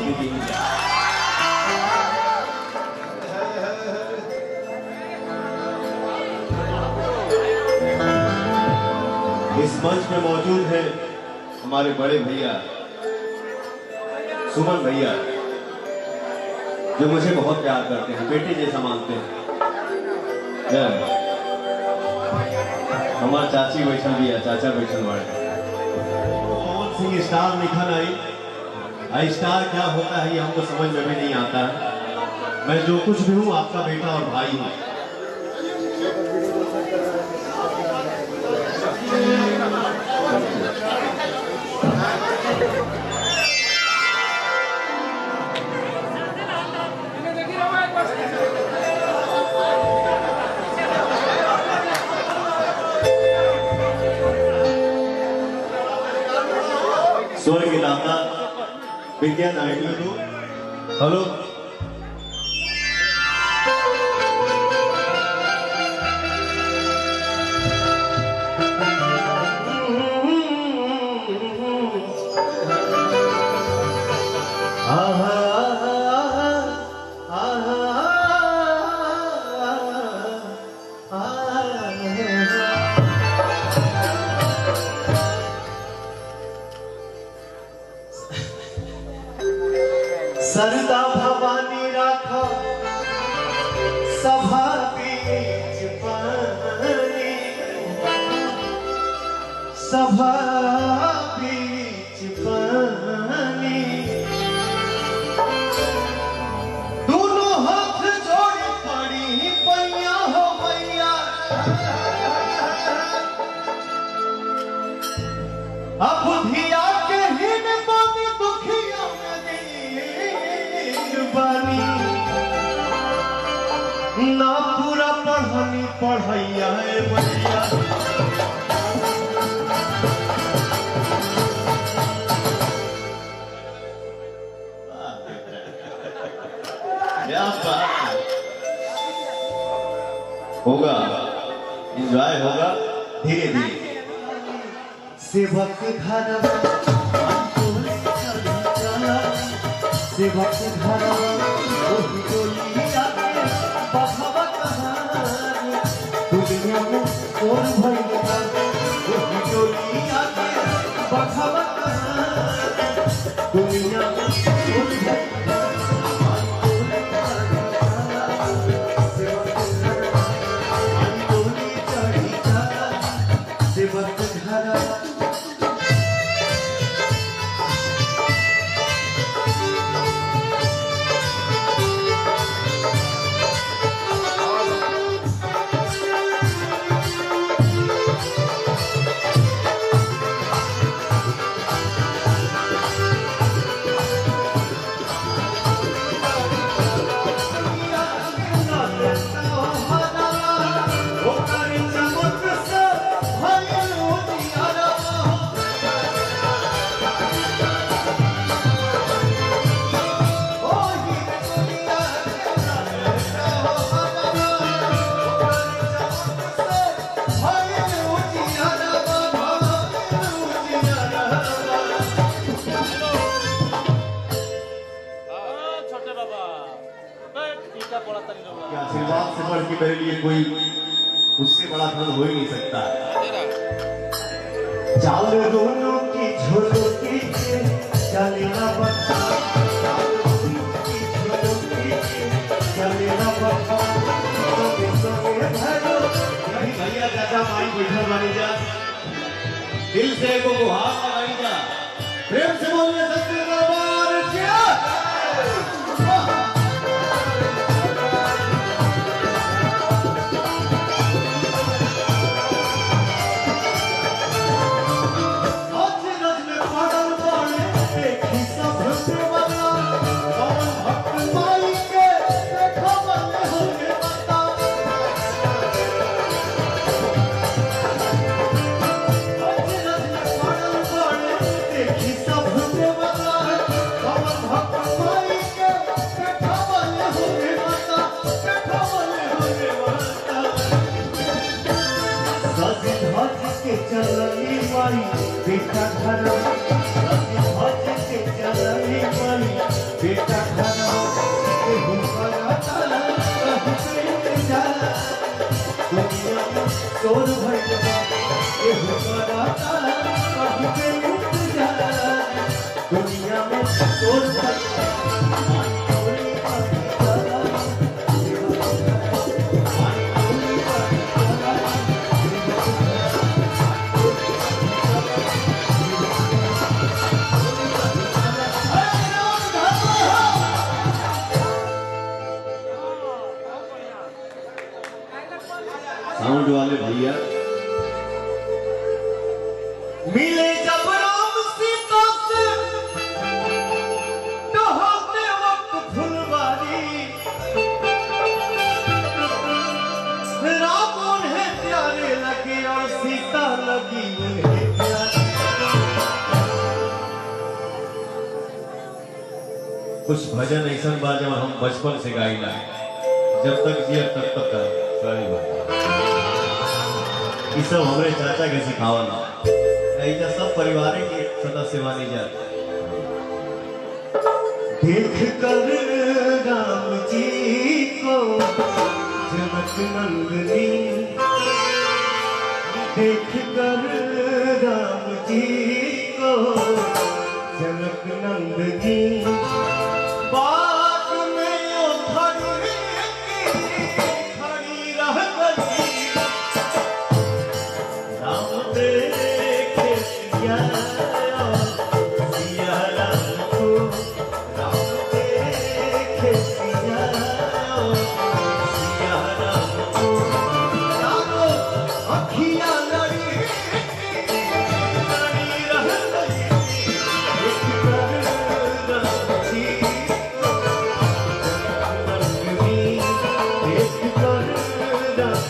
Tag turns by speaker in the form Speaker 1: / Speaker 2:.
Speaker 1: वाल्मीकि। इस मंच में मौजूद है हमारे बड़े भैया सुमन भैया, जो मुझे बहुत प्यार करते हैं, बेटे जैसा मानते हैं। हमारा चाची बैठल भी है, चाचा बैठल बड़े। पवन सिंह स्टार लिखन आई, स्टार क्या होता है ये हमको समझ में भी नहीं आता है। मैं जो कुछ भी हूँ आपका बेटा और भाई हूँ। स्वर के दाता विद्या नायडू को हेलो।
Speaker 2: सरदा भवानी राखा सभा बीच पानी, सभा बीच पानी। दोनों हाथ जोड़ पड़ी पैया हो मैया, अब धिया के हिन बानी दुखिया बानी। ना पूरा पढ़नी पढ़ैया है भैया,
Speaker 1: होगा, एंजॉय होगा धीरे धीरे।
Speaker 2: सेवक घर सेवक घर दुनिया में और भैया डोलिया के बखवत दुनिया में सेवक घर
Speaker 1: आशीर्वाद से बढ़ के मेरे लिए कोई उससे बड़ा धन हो ही नहीं सकता।
Speaker 2: चाल दोनों की झोलों की चलेना बता, चलेना बता
Speaker 1: भैया चाचा माई बैठल बनी जा, दिल से को गुहार लगाई जा, प्रेम से बोलिए सच्चे दरबार क्या।
Speaker 2: चलनी माई बेटा घर के चलनी माई दुनिया में शोर भइल बा केहू कराता कहीं पे इंतजार दुनिया में शोर भइल बा
Speaker 1: साउंड वाले भैया
Speaker 2: मिले जब राम सीता से तो होते वक्त फुलवारी राम उन्हें प्यारे लगे और सीता लगी उन्हें प्यारी
Speaker 1: कुछ भजन ऐसा बा जब हम बचपन से गाइला जब तक जिया तब तक सही बात ये सब हमारे चाचा के सिखावल ऐसा सब परिवार के सदस्य मानी जाते
Speaker 2: देख कर राम जी को जनक नंदनी देख कर राम जी को जनक नंदनी बाग में यो खड़ी रह गई राम देखे सिया सिया राम को राम देखे सिया सिया राम को राम अखियां लड़ी रह गई एक कर राम जी एक कर राम